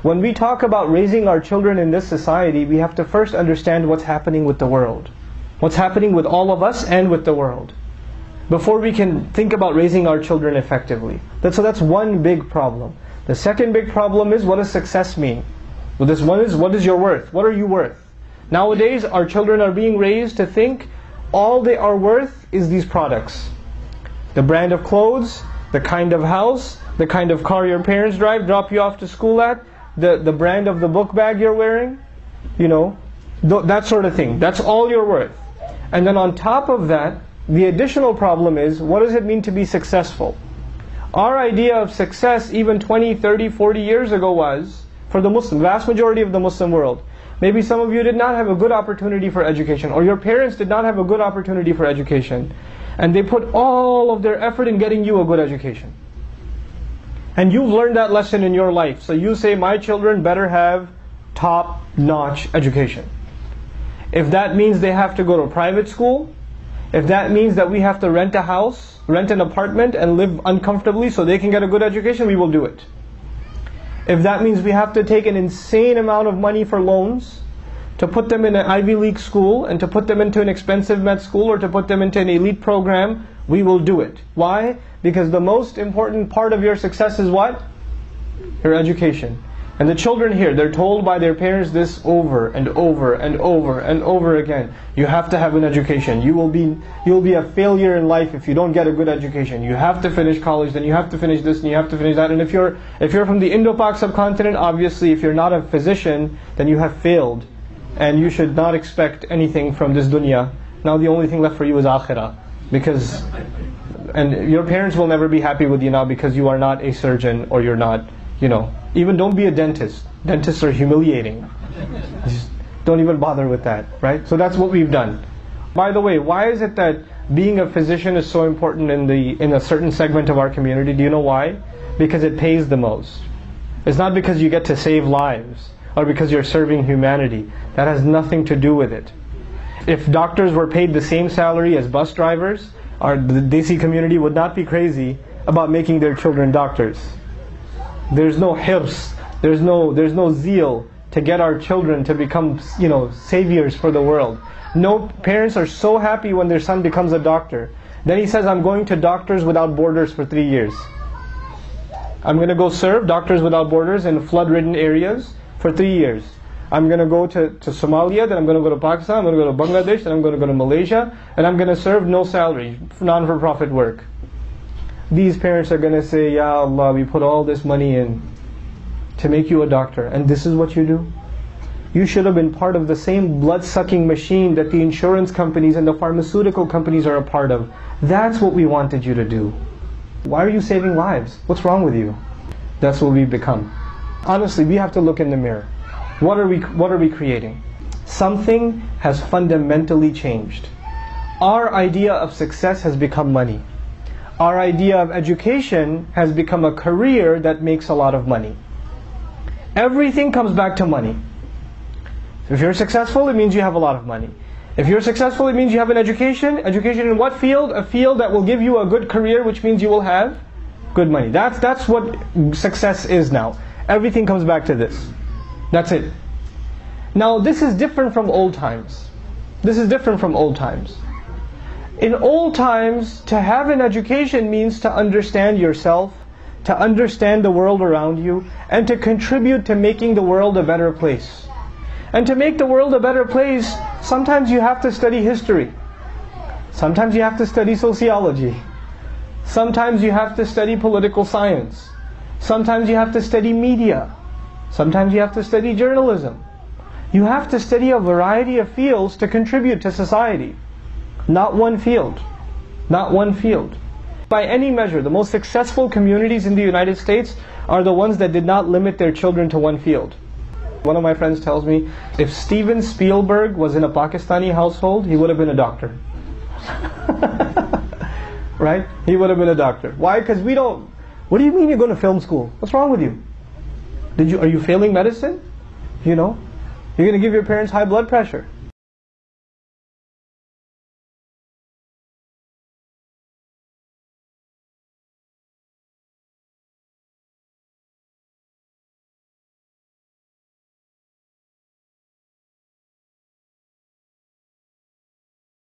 When we talk about raising our children in this society, we have to first understand what's happening with the world. What's happening with all of us and with the world, before we can think about raising our children effectively. So that's one big problem. The second big problem is, what does success mean? Well, this one is, what is your worth? What are you worth? Nowadays, our children are being raised to think all they are worth is these products. The brand of clothes, the kind of house, the kind of car your parents drive, drop you off to school at, the brand of the book bag you're wearing, that sort of thing. That's all you're worth. And then on top of that, the additional problem is, what does it mean to be successful? Our idea of success even 20, 30, 40 years ago was, for the vast majority of the Muslim world, maybe some of you did not have a good opportunity for education, or your parents did not have a good opportunity for education, and they put all of their effort in getting you a good education. And you've learned that lesson in your life, so you say, my children better have top-notch education. If that means they have to go to private school, if that means that we have to rent a house, rent an apartment and live uncomfortably so they can get a good education, we will do it. If that means we have to take an insane amount of money for loans to put them in an Ivy League school and to put them into an expensive med school or to put them into an elite program, we will do it. Why? Because the most important part of your success is what? Your education. And the children here, they're told by their parents this over and over and over and over again. You have to have an education. You will be a failure in life if you don't get a good education. You have to finish college, then you have to finish this, and you have to finish that. And if you're from the Indo-Pak subcontinent, obviously if you're not a physician, then you have failed. And you should not expect anything from this dunya. Now the only thing left for you is akhirah. And your parents will never be happy with you now because you are not a surgeon, or you're not, even don't be a dentist. Dentists are humiliating. Just don't even bother with that, right? So that's what we've done. By the way, why is it that being a physician is so important in a certain segment of our community? Do you know why? Because it pays the most. It's not because you get to save lives, or because you're serving humanity. That has nothing to do with it. If doctors were paid the same salary as bus drivers, the Desi community would not be crazy about making their children doctors. There's no hirs, there's no zeal to get our children to become, saviors for the world. No parents are so happy when their son becomes a doctor. Then he says, I'm going to Doctors Without Borders for 3 years. I'm going to go serve Doctors Without Borders in flood-ridden areas for 3 years. I'm going to go to Somalia, then I'm going to go to Pakistan, I'm going to go to Bangladesh, then I'm going to go to Malaysia, and I'm going to serve no salary, non-for-profit work. These parents are going to say, Ya Allah, we put all this money in to make you a doctor, and this is what you do? You should have been part of the same blood-sucking machine that the insurance companies and the pharmaceutical companies are a part of. That's what we wanted you to do. Why are you saving lives? What's wrong with you? That's what we've become. Honestly, we have to look in the mirror. What are we creating? Something has fundamentally changed. Our idea of success has become money. Our idea of education has become a career that makes a lot of money. Everything comes back to money. If you're successful, it means you have a lot of money. If you're successful, it means you have an education. Education in what field? A field that will give you a good career, which means you will have good money. That's what success is now. Everything comes back to this. That's it. Now this is different from old times. This is different from old times. In old times, to have an education means to understand yourself, to understand the world around you, and to contribute to making the world a better place. And to make the world a better place, sometimes you have to study history. Sometimes you have to study sociology. Sometimes you have to study political science. Sometimes you have to study media. Sometimes you have to study journalism. You have to study a variety of fields to contribute to society. Not one field. Not one field. By any measure, the most successful communities in the United States are the ones that did not limit their children to one field. One of my friends tells me, if Steven Spielberg was in a Pakistani household, he would have been a doctor. Right? He would have been a doctor. Why? Because we don't... What do you mean you're going to film school? What's wrong with you? Are you failing medicine? You're going to give your parents high blood pressure.